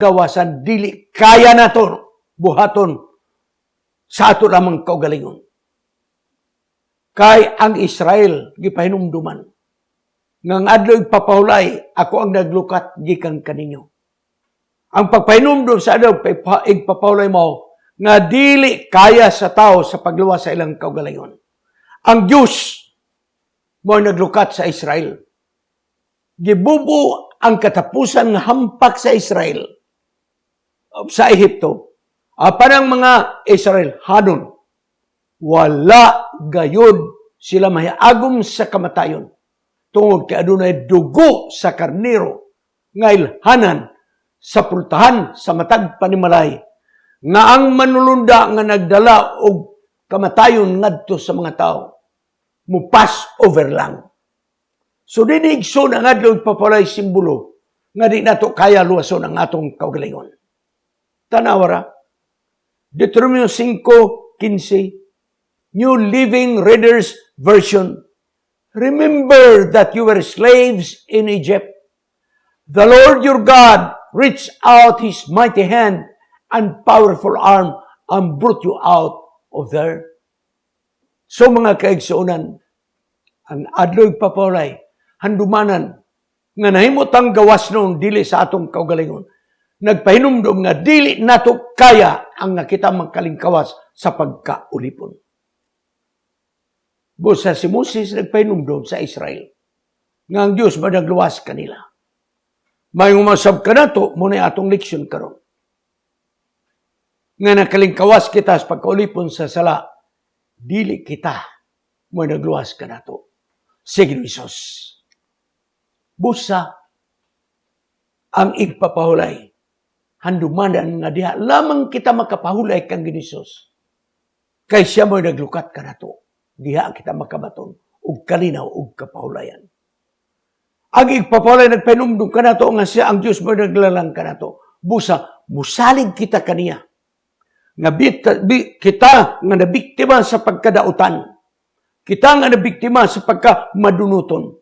gawasan dili kaya nato buhaton sa ato lamang kaugalingon. Kay ang Israel gipahinumduman ngang adlaw papahulay ako ang naglukat gikan kaninyo. Ang pagpahinumdum sa adlaw igpapahulay mo nga dili kaya sa tao sa pagluwas sa ilang kaugalingon. Ang Diyos mo naglukat sa Israel. Gibubo ang katapusan nga hampak sa Israel sa Ehipto. Apan ang mga Israel hanon wala gayud sila mahiagom sa kamatayon tungod kay adunay dugo sa karnero nga ilhanan sa pultahan sa matag panimalay nga ang manulunda nga nagdala og kamatayon ngadto sa mga tao mo pass over lang. So dinigso na ngadto papalay simbolo nga di nato kaya luwason ang atong kaugalingon. Tanawara Deuteronomy 5:15 New Living Reader's Version. Remember that you were slaves in Egypt. The Lord your God reached out His mighty hand and powerful arm and brought you out of there. So mga kaigsuunan, ang adloy papalay, handumanan, nga nahimutang gawas noon dili sa atong kaugalingon. Nagpahinumdum nga dili nato kaya ang nga kita magkalingkawas sa pagkaulipon. Busa si Moses nagpahinumdum sa Israel nga ang Diyos managluwas kanila. May umasab ka nato, muna atong leksyon karon. Nga nakalingkawas kita sa pagkaulipon sa sala, dili kita mo nagluwas ka nato. Sige Isos. Busa ang igpapahulay. Handumanan nga diha lamang kita makapahulay kang Ginisos. Kay siya mo naglukat ka nato. Diha kita makabaton ug kalinaw ug kapahulayan. Ang igpapahulay nagpahinumdum ka nato nga siya ang Dios mo naglalang ka nato. Busa musalig kita kaniya. Nga kita nga nabiktima sa pagkadautan. Kita nga nabiktima sa pagkamadunuton.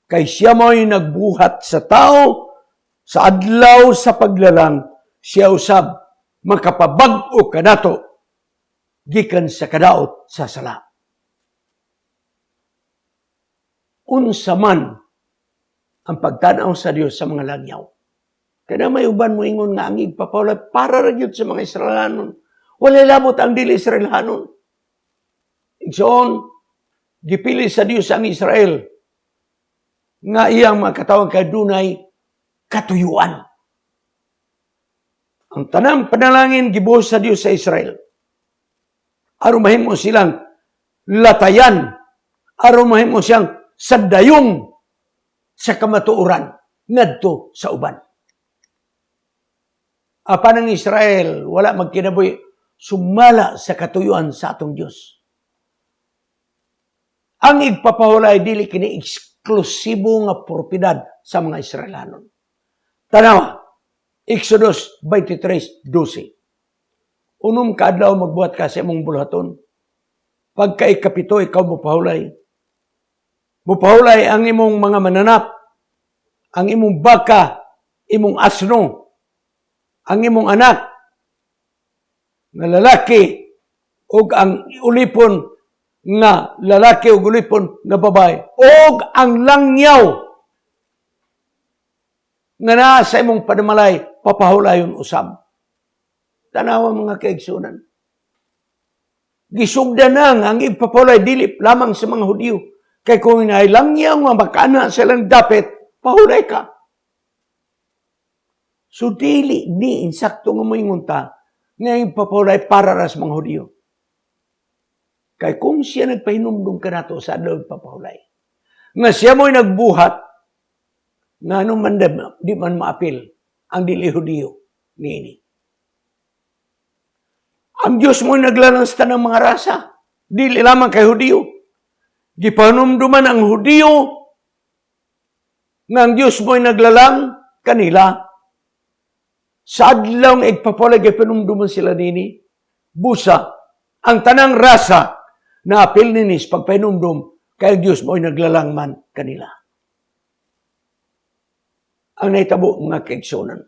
Kay siya mo'y nagbuhat sa tao, sa adlaw sa paglalang, siya usab makapabag-o kanato gikan sa kadaot sa sala. Unsa man ang pagtanaw sa Dios sa mga langyaw. Kaya may uban mo ingon nga ang igpapahulay para ra gyud sa mga Israelanon. Wala labot ang dili Israelanon. Igsoon, gipili sa Dios ang Israel nga iyang makatawag kay dunay katuyuan. Ang tanang panalangin gibuhos sa Dios sa Israel. Aron mahimo silang latayan, aron mahimo siyang sadayong sa kamatuoran ngadto sa uban. Apan ang Israel wala magkinabuhi sumala sa katuyuan sa atong Dios. Ang igpapahulay dili kini eksklusibo nga propiedad sa mga Israelanon. Tanawa, Exodus 23:12. Unom ka adlaw magbuhat ka sa imong bulhaton. Pagka ikapito ikaw mupahulay. Mupahulay ang imong mga mananap, ang imong baka, imong asno, ang imong anak, nga lalaki, ug ang ulipon nga lalaki ug ulipon nga babae, ug ang langyaw nga naa sa imong panamalay, papahulayon usab. Tanawa mga kaigsunan. Gisugdanan ang igpapahulay dili lamang sa mga Hudiyo. Kay kung inailangyang nga makana silang dapit, pahulay ka. So dili ni insakto nga moingunta nga igpapahulay para ras mga Hudiyo. Kay kung siya nagpahinumdum ka nato sa adlaw papahulay, nga siya mo'y nagbuhat, nga anong man di man maapil ang dili Hudiyo niini. Ang Diyos mo'y naglalang sa tanang mga rasa, dili lamang kay Hudiyo. Gipanumduman ang Hudiyo nga ang Diyos mo'y naglalang kanila. Sa adlaw nga igpapahulay gipanumduman sila nini, busa ang tanang rasa na apil ninis pagpahinumdum kay Diyos mo'y naglalang man kanila. Ang naitabo mga kaigsunan.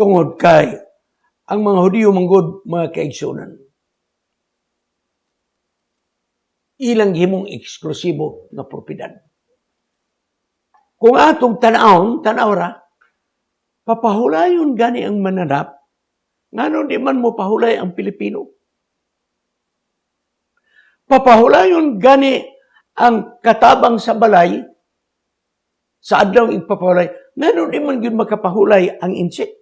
tungod kay ang mga Hudiyo manggod mga kaigsunan. Ilang himong eksklusibo na propiedad. Kung atong tanaw ra, papahulayon gani ang mananap, ngano di man mo pahulay ang Pilipino. Papahulayon gani ang katabang sa balay, sa adlaw ipapahulay, ngano di man yun makapahulay ang insik.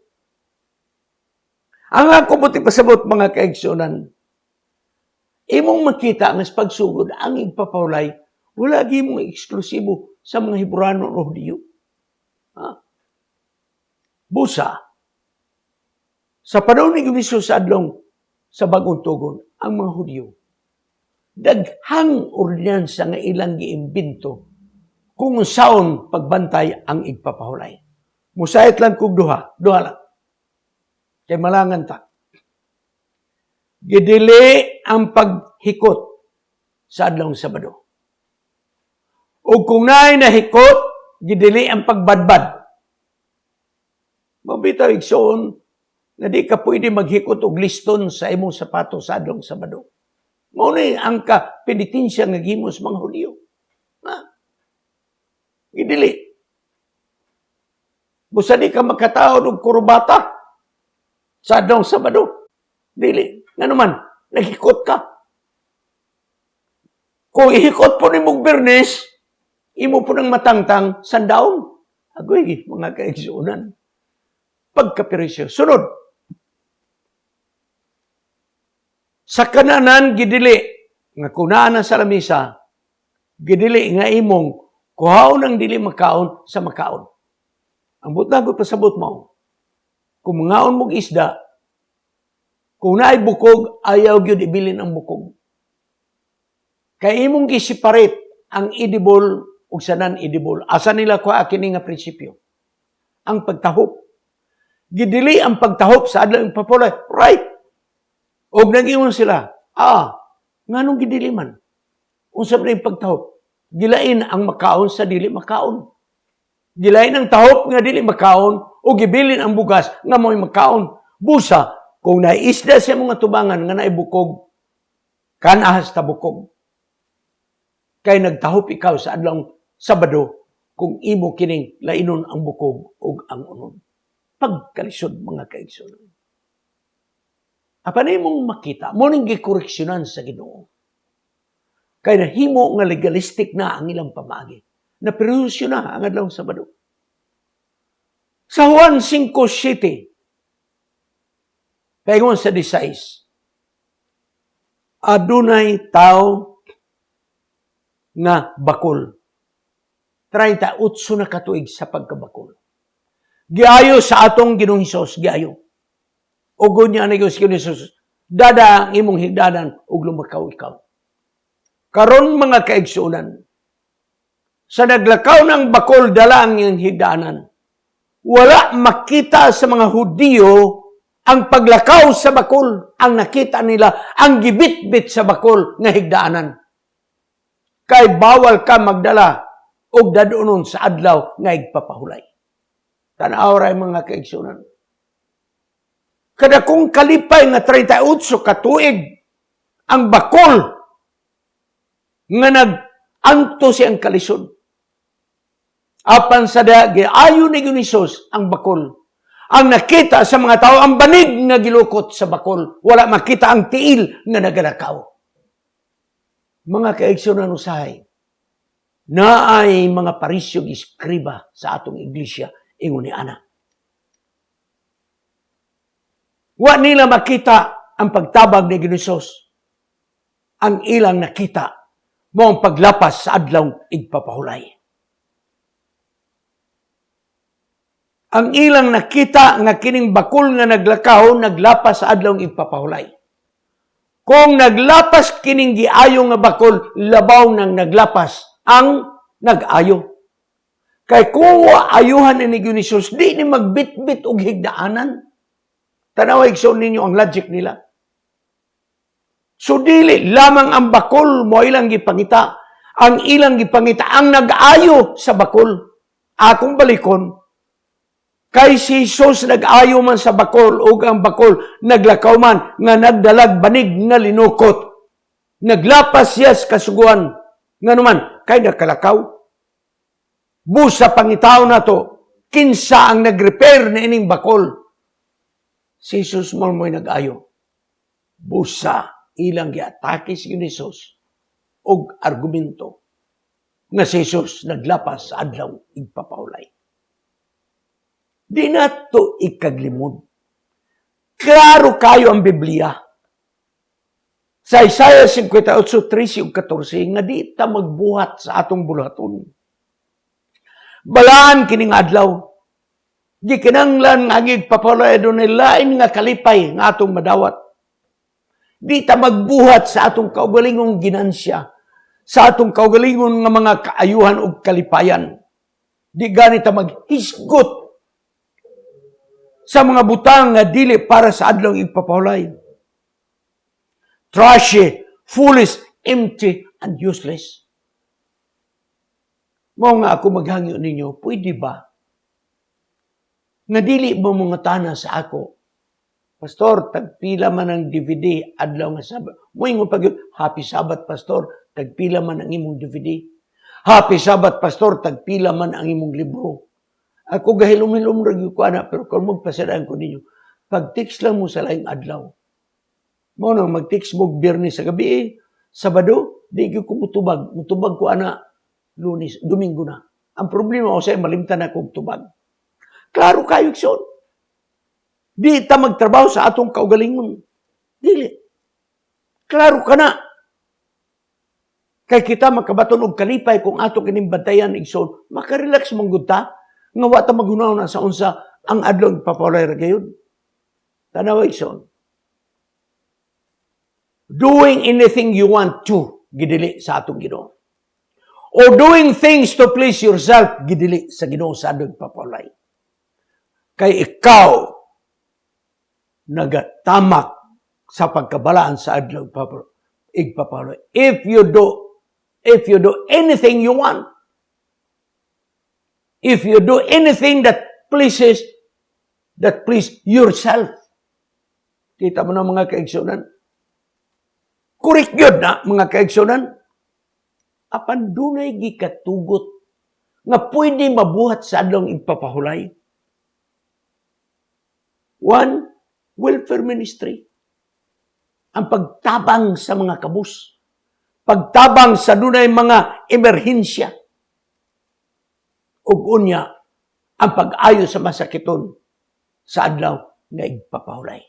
Ang ako buti pasabot mga kaigsunan, imong makita ang pagsugod ang ipapahulay, wala gimong eksklusibo sa mga Hebrano o Hudiyo. Busa, sa panahon ni Jesus sa adlong sa bagong tugon, ang mga Hudiyo, daghang ordinansa nga ilang giimbento kung saon pagbantay ang igpapahulay. Musayat lang kog duha lang. Kay malangan ta. Gidili ang paghikot sa adlong Sabado. O kung naay nahikot, gidili ang pagbadbad. Mabitaw igsoon na di ka pwede maghikot og liston sa imong sapato sa adlong Sabado. Mao ni ang kapinitensya nga gihimo sa mga Hudiyo. Gidili. Busa di ka makataod og kurbata sa adlong Sabado. Dili. Nga naman, naghikot ka. Kung ihikot po ni mong Bernes, imo po ng matangtang sandaon. Agoy, mga kaigsunan. Pagkapirisyo. Sunod. Sa kananan, gidili. Nga kunaan na sa lamisa, gidili nga imong kuhaon ang dili makaon sa makaon. Ang butnagot pasabot mo, kung mangaon mong isda, kung naay bukog, ayaw gyud ibilin ang bukog. Kay imong gi-separate ang edible ug sa non-edible. Asa nila ko kini nga prinsipyo? Ang pagtahop. Gidili ang pagtahop sa adlaw ipapahulay. Right. Og nag-ingon sila, nganong gidili man? Unsa man yung pagtahop? Gilain ang makaon sa dili makaon. Gilain ang tahop nga dili makaon o gibilin ang bugas nga mo'y makaon. Busa, kung naisda sa mga tubangan nga naibukog, kanahas ta bukog. Kay nagtahop ikaw sa adlong Sabado kung imo kining lainon ang bukog o ang unon. Pagkalisod mga kaigsunan. Apa na imong makita, mo ning gikoreksyonan sa Ginoo. Kay nahimo nga legalistic na ang ilang pamagi. Naperusyo na ang adlong Sabado. Sa Juan 5:7, paingon sa 16, adunay tao nga bakol. 38 na katuig sa pagkabakol. Giayo sa atong Ginoong Hesus, giayo. Ugo niya na Ginoong Hesus, dada ang imong higdanan ug lumakaw ikaw. Karon mga kaigsunan, sa naglakaw ng bakol dala ang iyang higdanan, wala makita sa mga Hudiyo ang paglakaw sa bakol. Ang nakita nila, ang gibit-bit sa bakol nga higdaanan. Kay bawal ka magdala og dadunon sa adlaw nga igpapahulay. Tanaw ray mga kaigsunan. Kada kung kalipay nga 38 katuig ang bakol nga nag-anto siyang kalisod. Apan sa giayo ni Hesus ang bakol. Ang nakita sa mga tao, ang banig nga gilukot sa bakol. Wala makita ang tiil nga nagalakaw. Mga kaigsunan usahay, naay mga parisyog iskriba sa atong iglesia, ingon ni Ana. Wa nila makita ang pagtabag ni Hesus. Ang ilang nakita mo ang paglapas sa adlaw igpapahulay. Ang ilang nakita nga kining bakol nga naglakaw, naglapas sa adlaw igpapahulay. Kung naglapas kining giayo nga bakol, labaw nang naglapas ang nag-ayo. Kay kung ayuhan ni Hesus, di ni magbit-bit og higdaanan. Tanaw igsoon ninyo ang logic nila. So dili lamang ang bakol mo ilang gipangita. Ang ilang gipangita ang nag-ayo sa bakol. Akong balikon, Kay si Jesus nag-ayo man sa bakol, ug ang bakol naglakaw man, nga nagdalag banig nga linukot. Naglapas siya sa kasuguan. Nga naman, kay nakalakaw. Busa pangitaw na to, kinsa ang nag-repair na ining bakol. Si Jesus mo mo'y nag-ayo. Busa, ilang giatake si Jesus og argumento nga si Jesus naglapas sa adlaw igpapahulay. Di na to ikaglimod. Klaro kayo ang Biblia. Sa Isaiah 58:13-14 nga di ta magbuhat sa atong bulaton. Balaan kining adlaw. Di kinanglan nga igpapahulay dunay lain nga kalipay nga atong madawat. Di ta magbuhat sa atong kaugalingong ginansya, sa atong kaugalingong nga mga kaayuhan ug kalipayan. Di gani ta maghisgot sa mga butang nga dili para sa adlaw igpapahulay. Trashy, foolish, empty, and useless. Mao nga ako maghangyo ninyo, pwede ba nga dili mo mga tana sa ako? Pastor, tagpila man ang DVD adlaw nga Sabat. Moingon pag Happy Sabat, Pastor, tagpila man ang imong DVD. Happy Sabat, Pastor, tagpila man ang imong libro. Ako gahilom-hilom ra gyud ko ana, pero kung magpasadaan ko ninyo, pag-text lang mo sa laing adlaw. Mo nang mag-text mo Biyernes sa gabi, Sabado, di gyud ko mutubag. Mutubag ko ana Lunes, Domingo na. Ang problema ko sa malimtan na kong tubag. Klaro kayo ikson. Di ta magtrabaho sa atong kaugalingon. Dili. Klaro ka na. Kay kita makabaton og kalipay kung ato kining bantayan igsoon, makarelax manggod ta. Nga wa ta maghunaw na sa unsa ang adlaw papalay ra gayud. Tanaw igsoon. Doing anything you want to, gidili sa atong Ginoo. Or doing things to please yourself, gidili sa Ginoo sa adlaw papalay. Kay ikaw nagatamak sa pagkabalaan sa adlaw igpapalay. If you do anything you want, if you do anything that please yourself, kita mo na mga kaigsunan, correct yun na mga kaigsunan, apan dunay gikatugot nga pwede mabuhat sa adlaw igpapahulay. One, welfare ministry. Ang pagtabang sa mga kabus. Pagtabang sa dunay mga emerhensya. Ug unya, ang pag-ayo sa masakiton sa adlaw nga igpapahulay.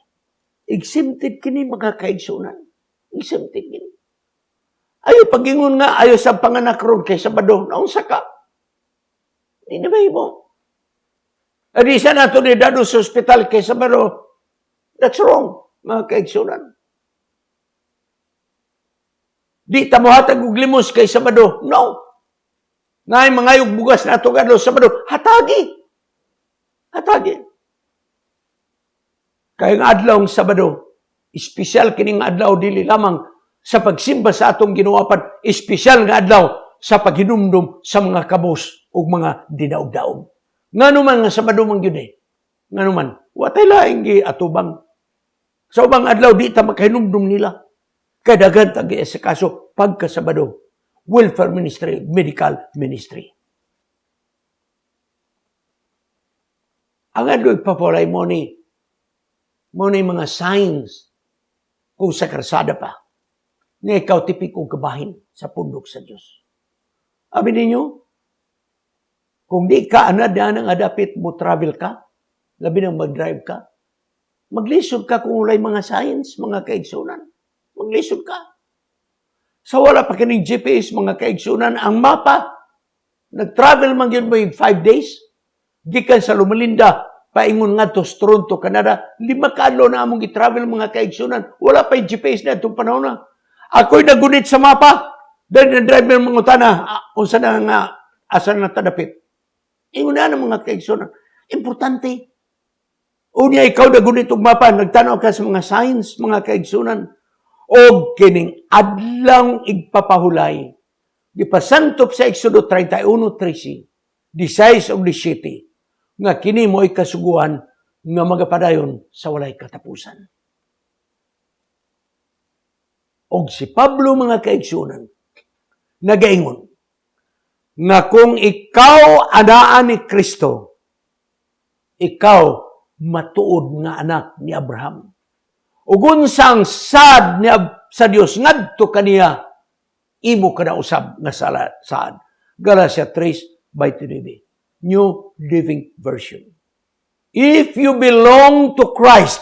Exempted kini mga kaigsunan. Exempted kini. Ayo pagingon nga, ayo sa panganak ron kay Sabado, naunsa ka? Hindi na mahimo. Adi sa nato ni dado sa ospital kay Sabado, that's wrong, mga kaigsunan. Di ta mohatag og limos kay Sabado. No. Ngay mangayog bugas na itong adlaw Sabado, hatagi. Hatagi. Kaya nga adlaw Sabado, espesyal kining adlaw dili lamang sa pagsimba sa atong ginuapan, espesyal nga adlaw sa paghinumdum sa mga kabos ug mga dinaog-daog. Nganuman nga Sabado man gyud Nganuman, watay laing gi atubang. Sa ubang adlaw di ta makahinumdum nila. Kay daghan ta sa kaso pagka Sabado. Welfare ministry, medical ministry. Ang adlaw papalay mo ni mga signs kung sa karsada pa. Nga ikaw tipikong kabahin sa pundok sa Diyos. Abi ninyo, kung di ka anad na nga dapit mo travel ka, labi nang mag-drive ka, maglisod ka kung ulay mga signs, mga kaigsunan. Maglisod ka. Sa wala pa kining GPS, mga kaigsunan, ang mapa, nag-travel man yun mo yung 5 days, gikan sa Lumalinda, paingon nga to Toronto, Canada, 5 kadlaw na among i-travel mga kaigsunan, wala pa yung GPS na itong panahon na. Ako'y nagunit sa mapa, dahil na-driver mga utana, unsa na nga, asa na tadapit. Ingon na mga kaigsunan. Importante. Unya ikaw nagunit og mapa, nagtanaw ka sa mga signs, mga kaigsunan, o kining adlang igpapahulay. Di pasantop sa Exodo 31:13, 16 o 17. nga kini mo'y kasuguan nga magapadayon sa walay katapusan. Og si Pablo, mga kaigsunan, nagaingon nga kung ikaw anaan ni Kristo, ikaw matuod nga anak ni Abraham. Ug unsang sad sa Dios ngadto kaniya, imo ka na usab nga saad. Galatia 3:29, New Living Version. If you belong to Christ,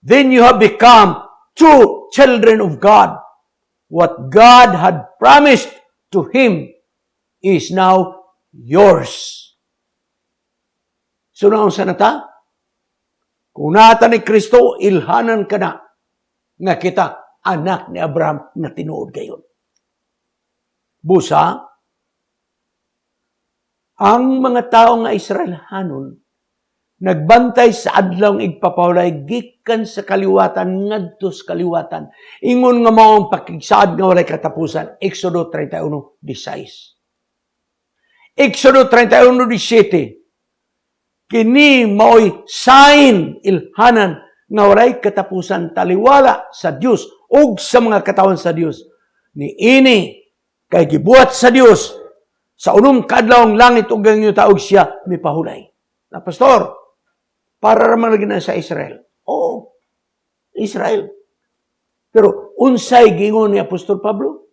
then you have become true children of God. What God had promised to him is now yours. So naon sa nata? Kung nata ni Kristo, ilhanan ka na nga kita anak ni Abraham na tinuod gayon. Busa, ang mga tao nga Israelhanon nagbantay sa adlaw ng igpapawlay gikan sa kaliwatan ngadto sa kaliwatan. Ingon nga mao ang pakigsaad nga walay katapusan. Exodo 31:16. Exodo 31:17. Kini mao'y sign ilhanan nga walay katapusan taliwala sa Dios ug sa mga katawan sa Dios. Niini kay gibuhat sa Dios sa unom kadlaw ang langit ug ang taog siya mipahulay. Na pastor, para raman lagi na sa Israel. Oo, Israel. Pero unsay gingon ni Apostol Pablo?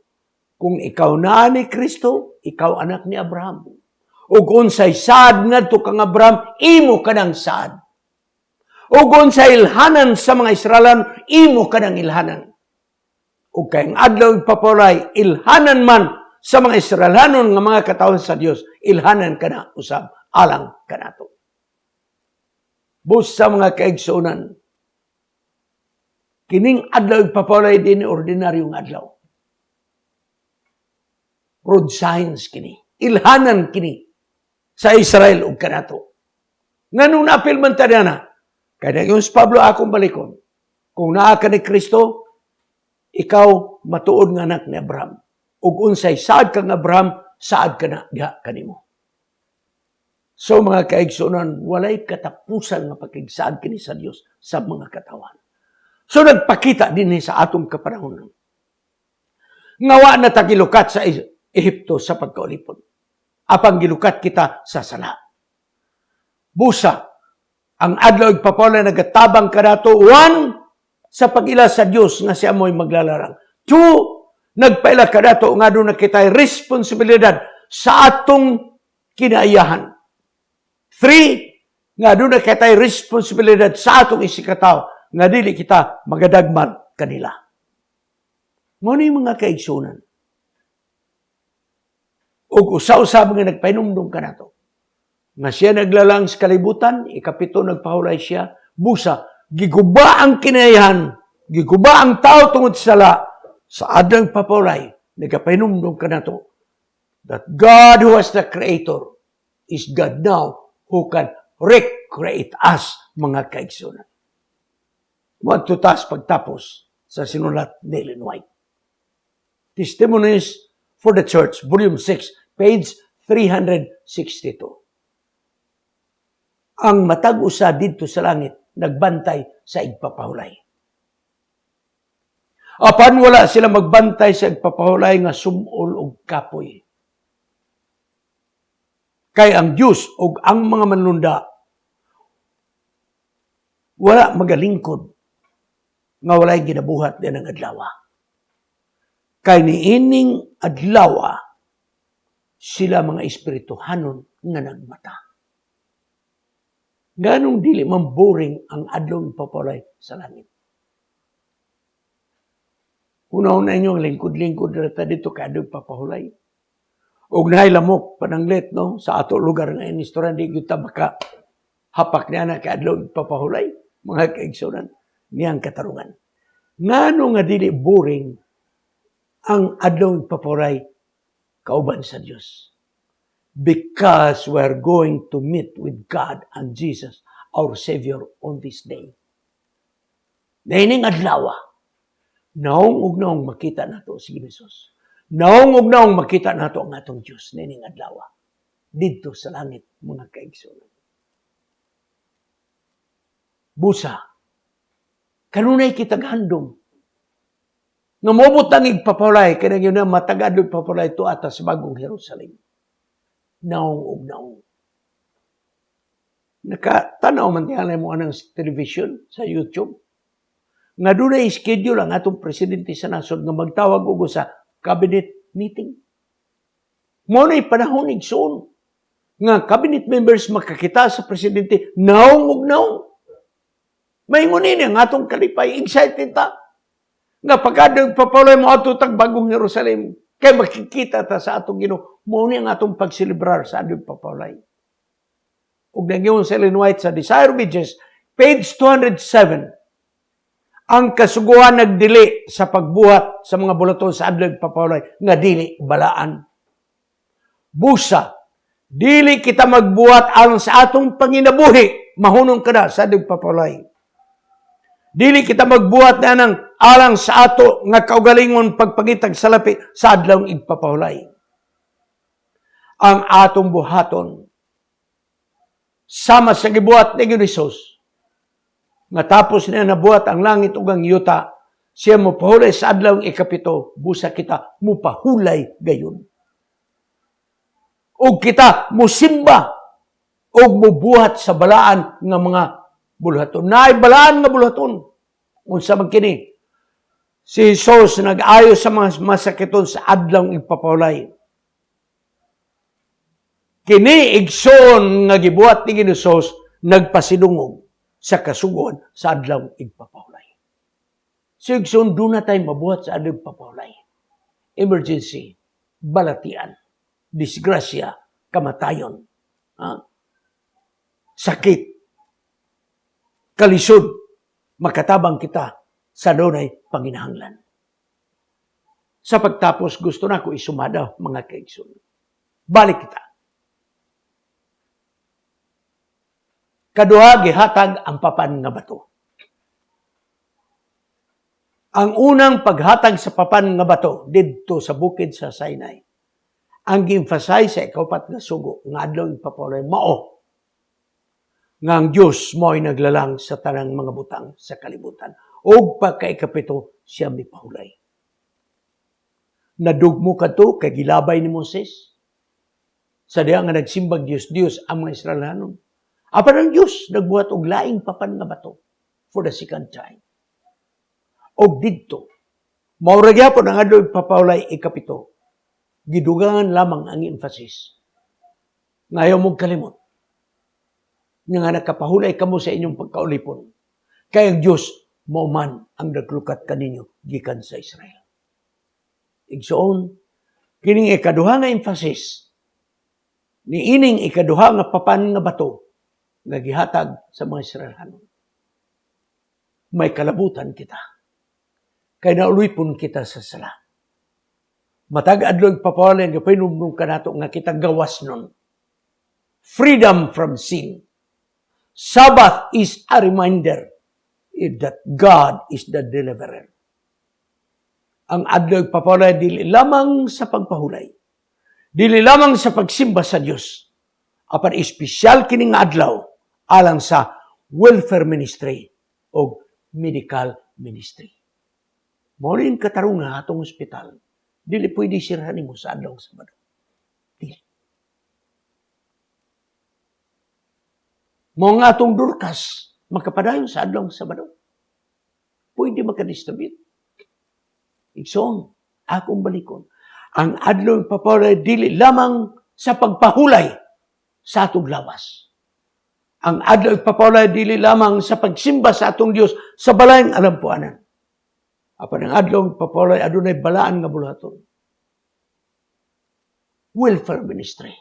Kung ikaw na ni Kristo, ikaw anak ni Abraham. Ug unsay saad ngadto kang Abraham, imo kanang saad. Ug unsay ilhanan sa mga Israelan, imo kanang ilhanan. Ug kay ang adlaw ipapawlay, ilhanan man sa mga Israelanon nga mga katawan sa Dios, ilhanan kana usab alang kanato. Bus sa mga kaigsunan, kining adlaw ipapawlay din ordinaryong adlaw. Road signs kini. Ilhanan kini sa Israel ug kanato. Nganong napil man ta na? Kaya yung si Pablo akong balikon. Kung naa ka ni Kristo, ikaw matuod nga anak ni Abraham. Ug unsay saad kang Abraham, saad ka na diha kanimo. So mga kaigsunan, walay katapusan nga pakigsaad kini sa Dios sa mga katawan. So nagpakita din sa atong kapanahonan. Ngawa na tagilukat sa Ehipto sa pagkaulipon. Apang gilukat kita sa sala. Busa, ang adlaw ipapawlay nagatabang kanato, 1, sa pag-ila sa Dios nga siya mo'y maglalarang. 2, nagpaila kanato nga doon na kita'y responsibilidad sa atong kinaiyahan. 3, nga doon na kita'y responsibilidad sa atong isikataw nga dili kita magadagman kanila. Muna yung mga kaigsunan. Ug usa-usab nga nagpainumdum ka nato. Nga siya naglalang sa kalibutan, ikapito nagpahulay siya, busa, giguba ang kinaiyahan, giguba ang tao tungod sala, sa adlang papahulay, nagpainumdum ka nato. That God who was the Creator is God now who can recreate us, mga kaigsunan. Magtutas pagtapos sa sinulat ni Ellen White. Testimonies for the Church, Volume 6, page 362. Ang matag usa didto sa langit, nagbantay sa igpapahulay. Apan wala sila magbantay sa igpapahulay nga sumol og kapoy. Kay ang Diyos ug ang mga manlunda wala magalingkod nga walay ginabuhat din ang adlaw. Kay niining adlaw sila mga espirituhanon nga nagmata. Ganong dili man boring ang adlaw ipapawlay sa langit. Una-una inyo ang lingkod-lingkod dito kay adlaw ipapahulay. Og naay lamok pananglit no sa ato lugar nga inistorya di gyud ta baka hapak niya na kay adlaw ipapahulay, mga kaigsunan niyang katarungan. Ngano nga dili boring ang adlaw ipapahulay kauban sa Dios? Because we're going to meet with God and Jesus, our Savior, on this day. Naining adlaw, naong ug naong makita nato si Jesus. Naong ug naong makita nato ang atong Dios naining adlaw. Didto sa langit, mga kaigsunan. busa. Kanunay kita gandom. Nga mobot ang igpapawlay, kaya yun na matagado igpapawlay ito atas bagong Jerusalem. Naong og naong. Nakatanaw man tiyanay mo anang television sa YouTube. Nga doon ay schedule ang atong presidente sa nasod nga magtawag ugo sa cabinet meeting. Mo na'y panahon igsoon nga cabinet members makakita sa presidente naong ug naong. Maingunin ang atong kalipay, excited ta. Nga pagkadang papalay mo ato tag bagong Jerusalem, kay makikita ta sa atong Ginoo, mo ni ang atong pagselebrar sa atong papalay. Ug nagyon sa Ellen White sa Desire of Ages, page 207, ang kasuguan nagdili sa pagbuhat sa mga bulaton sa adlaw papalay nga dili balaan. Busa, dili kita magbuhat alang sa atong panginabuhi, mahunong kada sa adlaw papalay. Dili kita magbuhat na ng alang sa ato nga kaugalingon pagpangitag salapi sa adlaw igpapahulay. Ang atong buhaton sama sa gibuhat ni Jesus. Nga tapos niya nabuhat ang langit ug ang yuta, siya mopahulay sa adlaw ikapito, busa kita mupahulay gayon. Ug kita musimba ug mubuhat sa balaan nga mga bulaton. Naay balaan nga bulaton. Unsa man kini? Si Jesus nag-ayo sa mga masakiton sa adlaw igpapahulay. Kini igsoon nga gibuhat ni Jesus nagpasidungog sa kasugon sa adlaw igpapahulay. Si igsoon doon na tayo mabuhat sa adlaw igpapahulay. Emergency, balatian, disgrasya, kamatayon, sakit, kalisod, makatabang kita sa dunay panginahanglan. Sa pagtapos, gusto na ko isumada, mga kaigsoon. Balik kita. Kaduha, gihatag ang papan nga bato. Ang unang paghatag sa papan nga bato didto sa bukid sa Sinai. Ang gi-emphasize sa ikaupat nga sugo nga adlaw igpapahulay mao nga ang Diyos mo'y naglalang sa tanang mga butang sa kalibutan. O pagkaikapito, siya may pahulay. Nadugmo ka to, kay gilabay ni Moses. Sa diya nga nagsimbag Diyos ang mga Israelanon. Apan ang Diyos, nagbuhat og laing papan nga bato for the second time. Og didto, mauragya po ng adlaw papahulay ikapito, gidugangan lamang ang emphasis. Ngayon mong kalimot, nga nakapahulay kamo sa inyong pagkaulipon. Kaya ang Diyos, mauman ang naglukat kaninyo gikan sa Israel. Igsoon, kining ikaduha nga emphasis, ni ining ikaduha nga papan nga bato, nga gihatag sa mga Israelhanon. May kalabutan kita. Kaya naulipon kita sa sala. Matag adlaw papahulay nga pinumdum kanato nga kita gawas nun. Freedom from sin. Sabbath is a reminder that God is the deliverer. Ang adlaw papahulay dili lamang sa pagpahulay. Dili lamang sa pagsimba sa Dios. Apan espesyal kining adlaw alang sa welfare ministry o medical ministry. Mao rin katarungan atong ospital. Dili pwede sirhan nimo sa adlaw Sabado. Dili. Mao nga atong Dorcas makapadayon sa adlaw Sabado. Pwede makadistribute. Igsoon, akong balikon. Ang adlaw papahulay dili lamang sa pagpahulay sa atong lawas. Ang adlaw papahulay dili lamang sa pagsimba sa atong Dios sa balayang alampuanan. Apan ang adlaw papahulay adunay balaan nga bulaton. Welfare ministry,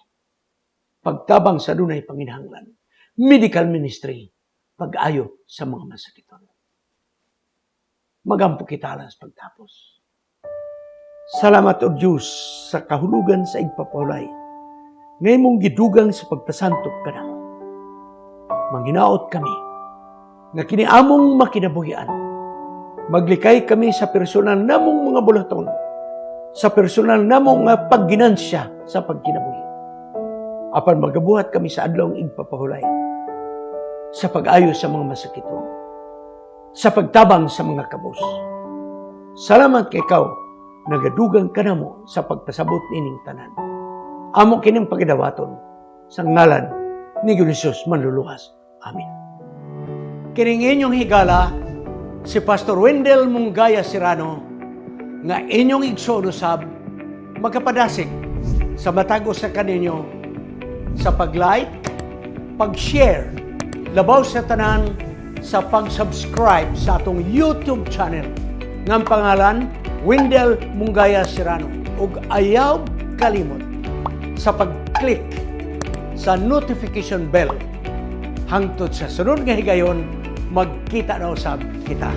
pagtabang sa dunay panginahanglan. Medical ministry, pag-ayo sa mga masakiton. Magampo kita lang sa pagtapos. Salamat o Diyos sa kahulugan sa igpapahulay. Ngayon mong gidugang sa pagpasantop ka namo. Manginaot kami nga kiniamong makinabuhian. Maglikay kami sa personal namong mga bulaton, sa personal namong nga pagginansya sa pagkinabuhi. Apan magabuhat kami sa adlaw igpapahulay sa pag-ayos sa mga masakito, sa pagtabang sa mga kabus. Salamat kay ikaw, nagadugang ka na mo sa pagpasabot nining tanan. Amo kining pagdawaton sa ngalan ni Jesus manluluwas. Amen. Kining inyong higala, si Pastor Wendell Munggaya Serrano, nga inyong igsoon usab, magkapadasig sa matag sa kaninyo sa pag-like, pag-share, labaw sa tanan sa pag-subscribe sa atong YouTube channel ng pangalan Wendell Munggaya Serrano ug ayaw kalimot sa pag-click sa notification bell hangtod sa sunod nga higayon magkita na usab kita.